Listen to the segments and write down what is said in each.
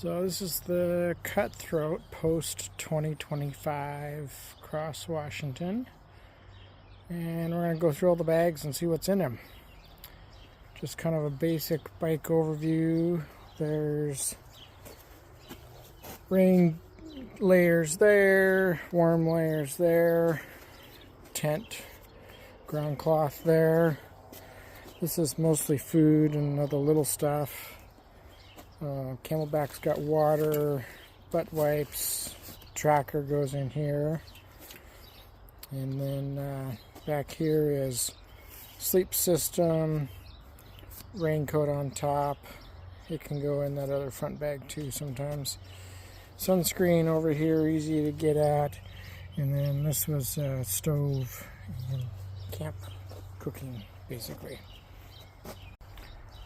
So this is the Cutthroat post 2025 across Washington, and we're going to go through all the bags and see what's in them. Just kind of a basic bike overview. There's rain layers there, warm layers there, tent, ground cloth there. This is mostly food and other little stuff. Camelback's got water, butt wipes, tracker goes in here, and then back here is sleep system, raincoat on top. It can go in that other front bag too sometimes. Sunscreen over here, easy to get at, and then this was stove and camp cooking basically.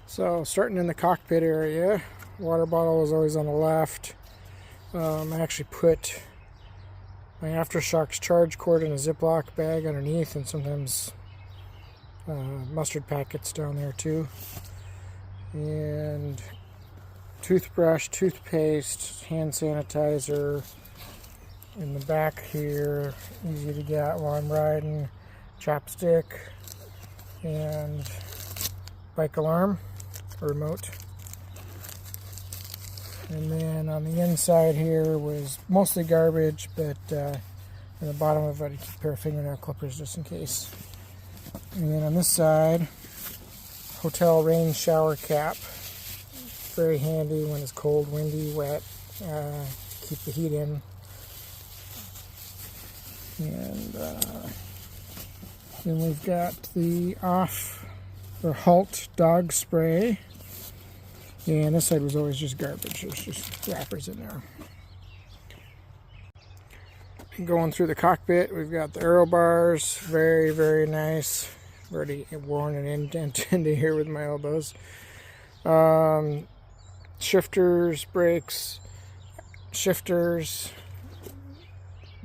So starting in the cockpit area, water bottle is always on the left. I actually put my AfterShokz charge cord in a Ziploc bag underneath, and sometimes mustard packets down there too. And toothbrush, toothpaste, hand sanitizer in the back here, easy to get while I'm riding, chapstick, and bike alarm remote. And then on the inside here was mostly garbage, but in the bottom of it, I keep a pair of fingernail clippers just in case. And then on this side, hotel rain shower cap. Very handy when it's cold, windy, wet. Keep the heat in. And then we've got the halt dog spray. And this side was always just garbage. There's just wrappers in there. And going through the cockpit, we've got the aero bars. Very, very nice. I've already worn an indent into here with my elbows. Shifters, brakes, shifters,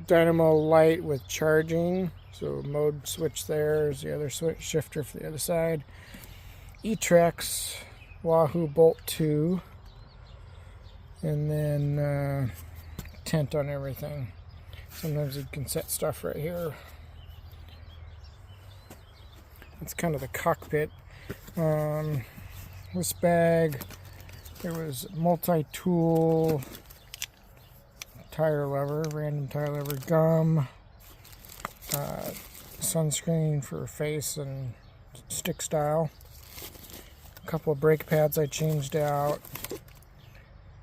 dynamo light with charging. So mode switch there is the other shifter for the other side. E-Trex. Wahoo Bolt 2, and then tent on everything. Sometimes you can set stuff right here. That's kind of the cockpit. This bag, there was multi-tool tire lever, random tire lever, gum, sunscreen for face and stick style. A couple of brake pads I changed out.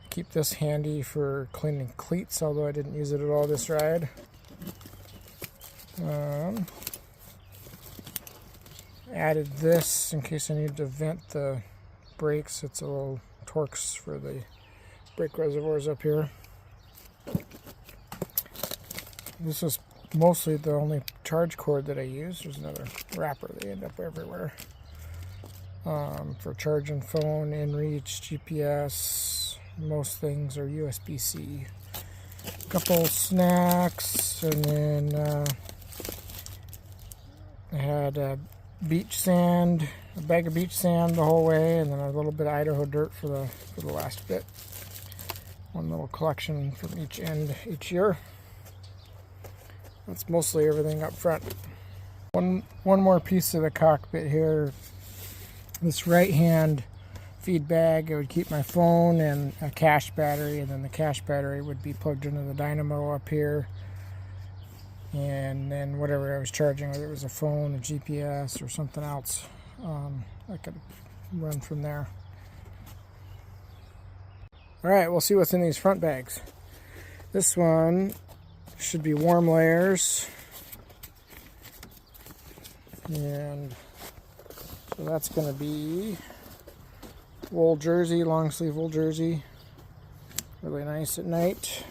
Keep this handy for cleaning cleats, although I didn't use it at all this ride. Added this in case I need to vent the brakes. It's a little Torx for the brake reservoirs up here. This is mostly the only charge cord that I use. There's another wrapper. They end up everywhere. For charging phone, inReach, GPS, most things are USB-C. A couple snacks, and then I had beach sand, a bag of beach sand the whole way, and then a little bit of Idaho dirt for the last bit. One little collection from each end each year. That's mostly everything up front. One more piece of the cockpit here. This right hand feed bag, it would keep my phone and a cache battery, and then the cache battery would be plugged into the dynamo up here, and then whatever I was charging, whether it was a phone, a GPS, or something else, I could run from there. Alright, we'll see what's in these front bags. This one should be warm layers, and so that's going to be wool jersey, long sleeve wool jersey. Really nice at night.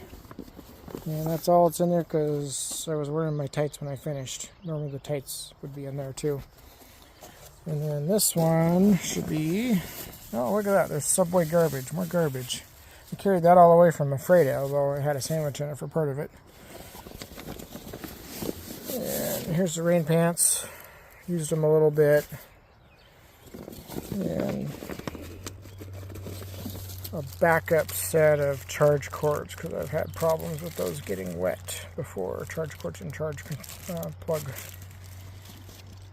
And that's all that's in there because I was wearing my tights when I finished. Normally the tights would be in there too. And then this one should be, oh look at that, there's Subway garbage, more garbage. I carried that all the way from Ephrata, although I had a sandwich in it for part of it. And here's the rain pants. Used them a little bit. And a backup set of charge cords because I've had problems with those getting wet before. Charge cords and charge plug.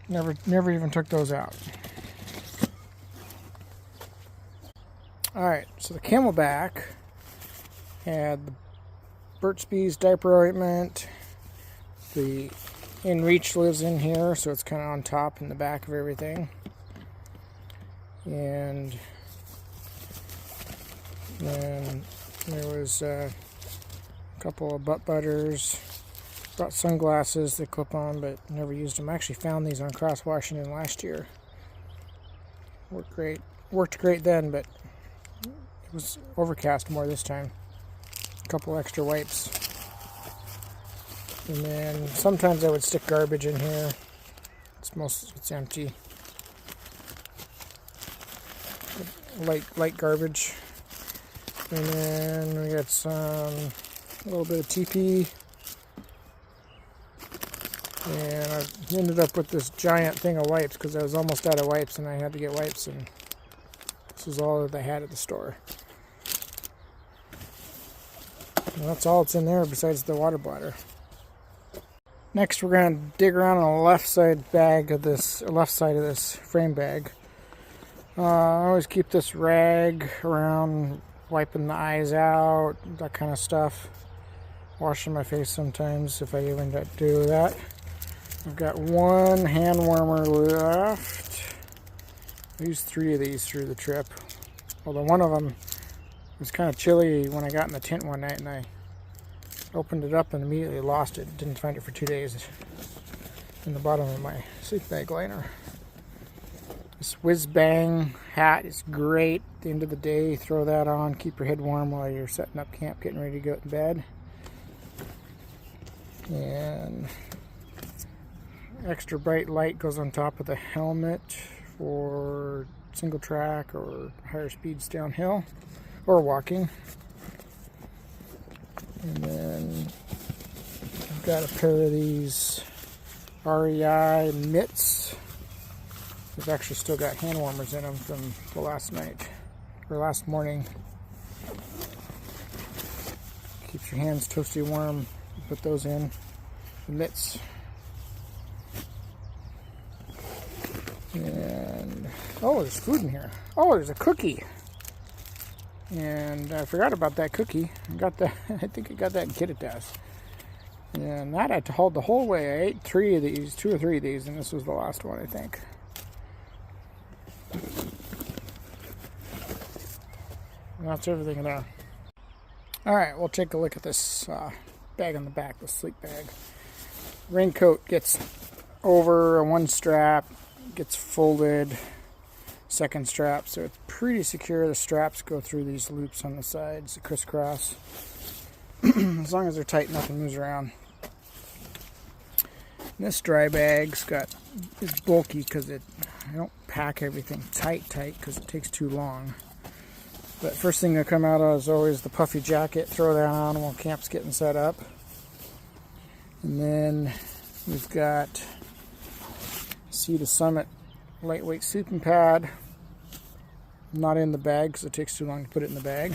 Never even took those out. Alright, so the Camelback had the Burt's Bees diaper ointment. The InReach lives in here, so it's kind of on top and the back of everything. And then there was a couple of butt butters. Brought sunglasses that clip on, but never used them. I actually found these on Cross Washington last year. Worked great then, but it was overcast more this time. A couple extra wipes. And then sometimes I would stick garbage in here. It's empty. Light garbage. And then we got a little bit of TP. And I ended up with this giant thing of wipes because I was almost out of wipes and I had to get wipes, and this is all that they had at the store. And that's all that's in there besides the water bladder. Next we're going to dig around on the left side of this frame bag. I always keep this rag around, wiping the eyes out, that kind of stuff. Washing my face sometimes if I even do that. I've got one hand warmer left. I used 3 of these through the trip. Although one of them was kind of chilly when I got in the tent one night and I opened it up and immediately lost it. Didn't find it for 2 days in the bottom of my sleep bag liner. This whiz bang hat is great. At the end of the day, throw that on, keep your head warm while you're setting up camp, getting ready to go to bed. And extra bright light goes on top of the helmet for single track or higher speeds downhill or walking. And then I've got a pair of these REI mitts. They've actually still got hand warmers in them from the last night or last morning. Keeps your hands toasty warm. Put those in. The mitts. And oh, there's food in here. Oh, there's a cookie. And I forgot about that cookie. I think I got that in Kittitas. And that I had to hold the whole way. I ate 2 or 3 of these, and this was the last one, I think. And that's everything there. Alright, we'll take a look at this bag on the back, the sleep bag. Raincoat gets over one strap, gets folded, second strap, so it's pretty secure. The straps go through these loops on the sides, the crisscross. As long as they're tight enough and moves around. And this dry bag's it's bulky because I don't pack everything tight because it takes too long. But first thing that come out of is always the puffy jacket. Throw that on while camp's getting set up. And then we've got Sea to Summit lightweight sleeping pad. Not in the bag because it takes too long to put it in the bag.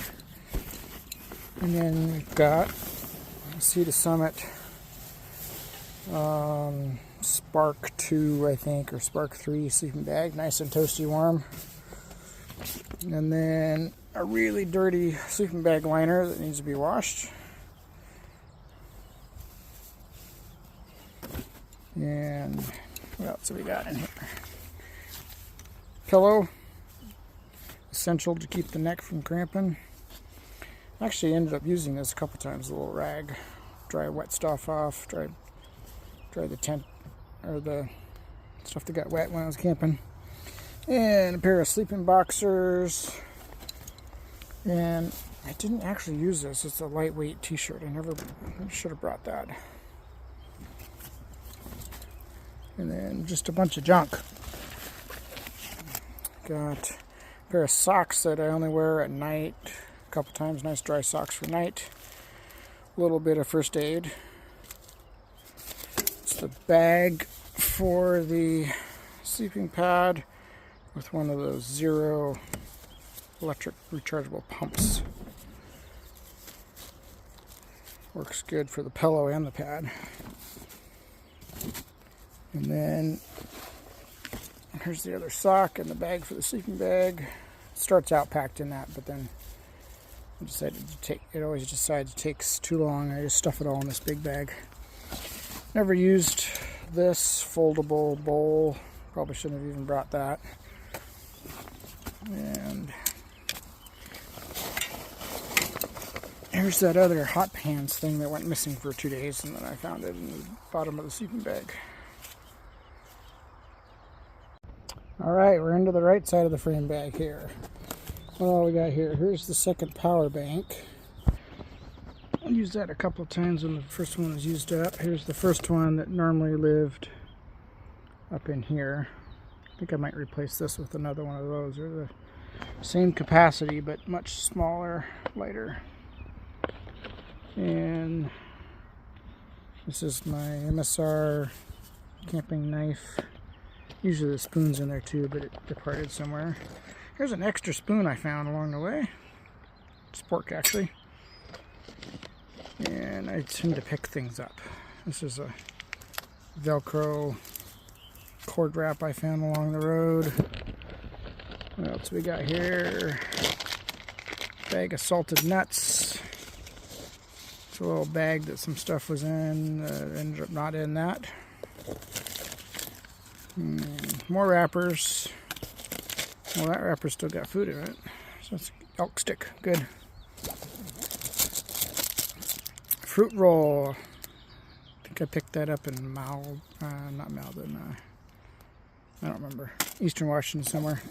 And then we've got Sea to Summit Spark 2, I think, or Spark 3 sleeping bag. Nice and toasty warm. And then a really dirty sleeping bag liner that needs to be washed. And what else have we got in here? Pillow. Essential to keep the neck from cramping. Actually ended up using this a couple times, a little rag. Dry wet stuff off, dry the tent, or the stuff that got wet when I was camping. And a pair of sleeping boxers. And I didn't actually use this. It's a lightweight t-shirt. I should have brought that. And then just a bunch of junk. Got a pair of socks that I only wear at night. A couple times. Nice dry socks for night. A little bit of first aid. It's the bag for the sleeping pad with one of those zero electric rechargeable pumps. Works good for the pillow and the pad. And then here's the other sock and the bag for the sleeping bag. It starts out packed in that, but then I decided to take, it always decides it takes too long. I just stuff it all in this big bag. Never used this foldable bowl. Probably shouldn't have even brought that. And here's that other hot pans thing that went missing for 2 days, and then I found it in the bottom of the sleeping bag. Alright, we're into the right side of the frame bag here. What all we got here? Here's the second power bank. I used that a couple of times when the first one was used up. Here's the first one that normally lived up in here. I think I might replace this with another one of those. They're the same capacity but much smaller, lighter. And this is my MSR camping knife. Usually the spoon's in there too, but it departed somewhere. Here's an extra spoon I found along the way. It's pork, actually. And I tend to pick things up. This is a Velcro cord wrap I found along the road. What else we got here? Bag of salted nuts. It's a little bag that some stuff was in. Ended up not in that. More wrappers. Well, that wrapper still got food in it. So it's elk stick. Good. Fruit roll. I think I picked that up in not Malden. I don't remember. Eastern Washington somewhere.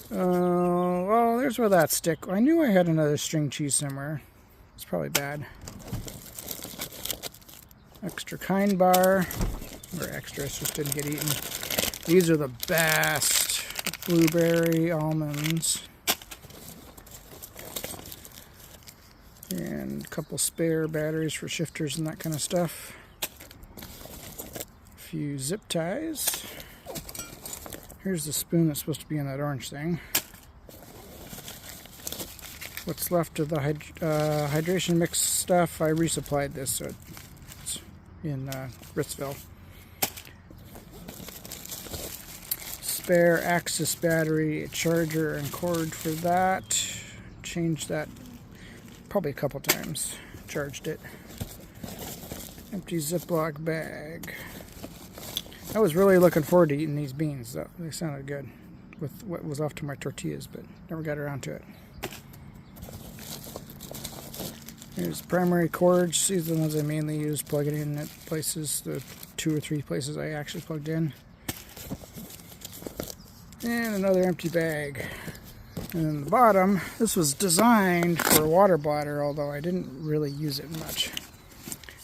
Well, there's where that stick. I knew I had another string cheese somewhere. It's probably bad. Extra kind bar. Or extras, just didn't get eaten. These are the best. Blueberry almonds. And a couple spare batteries for shifters and that kind of stuff. A few zip ties. Here's the spoon that's supposed to be in that orange thing. What's left of the hydration mix stuff, I resupplied this, so it's in Britsville. Spare Axis battery, a charger and cord for that. Changed that probably a couple times. Charged it. Empty Ziploc bag. I was really looking forward to eating these beans. They sounded good with what was left of my tortillas, but never got around to it. Here's primary cords. These are the ones I mainly use plugging in at places, the 2 or 3 places I actually plugged in. And another empty bag. And then the bottom, this was designed for a water bladder, although I didn't really use it much.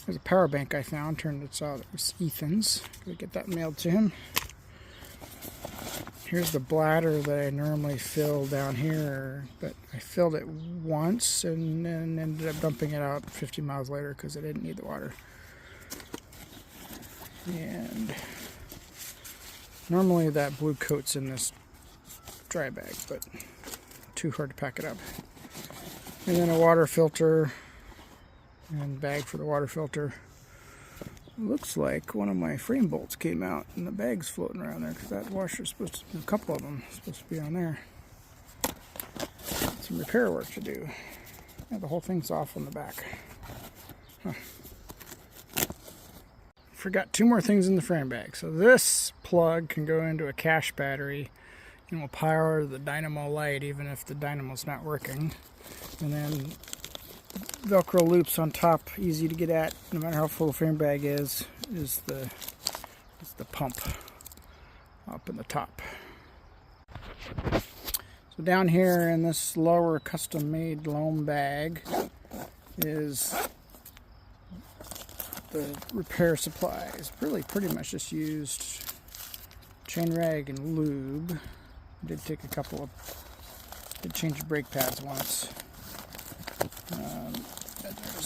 There's a power bank I found, turned it out it was Ethan's. Gotta get that mailed to him. Here's the bladder that I normally fill down here, but I filled it once and then ended up dumping it out 50 miles later because I didn't need the water. And normally that blue coat's in this dry bag, but too hard to pack it up. And then a water filter and bag for the water filter. Looks like one of my frame bolts came out and the bag's floating around there because that washer's supposed to, a couple of them supposed to be on there. Some repair work to do. Yeah, the whole thing's off on the back. Huh. Forgot 2 more things in the frame bag. So this plug can go into a cache battery and will power the dynamo light even if the dynamo's not working. And then Velcro loops on top, easy to get at, no matter how full the frame bag is the pump up in the top. So down here in this lower custom-made loam bag is the repair supplies. Really pretty much just used chain rag and lube. I did take a couple of, did change the brake pads once.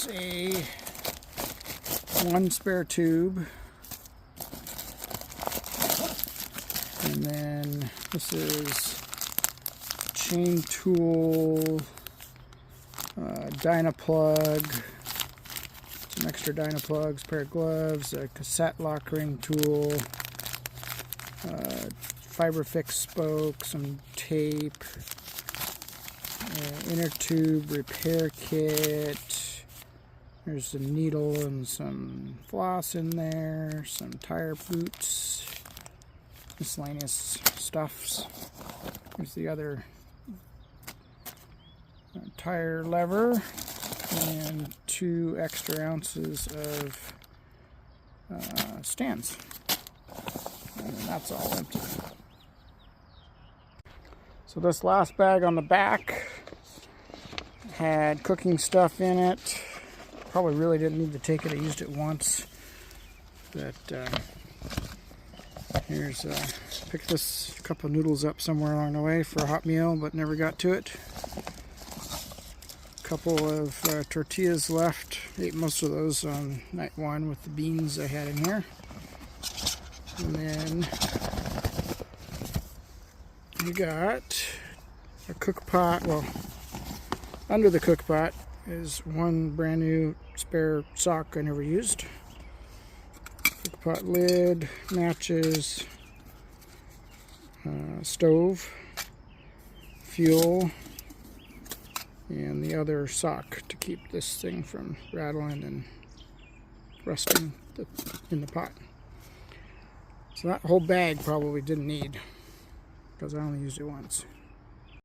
There's one spare tube, and then this is chain tool, Dynaplug, some extra Dynaplugs, pair of gloves, a cassette lock ring tool, fiber fix spoke, some tape, inner tube repair kit. There's a needle and some floss in there, some tire boots, miscellaneous stuffs. Here's the other tire lever and 2 extra ounces of stands. And that's all empty. So this last bag on the back had cooking stuff in it. Probably really didn't need to take it. I used it once. But here's picked this cup of noodles up somewhere along the way for a hot meal, but never got to it. A couple of tortillas left. Ate most of those on night 1 with the beans I had in here. And then we got a cook pot. Well, under the cook pot is one brand new spare sock I never used. Cook pot lid, matches, stove, fuel, and the other sock to keep this thing from rattling and rusting in the pot. So that whole bag probably didn't need, because I only used it once.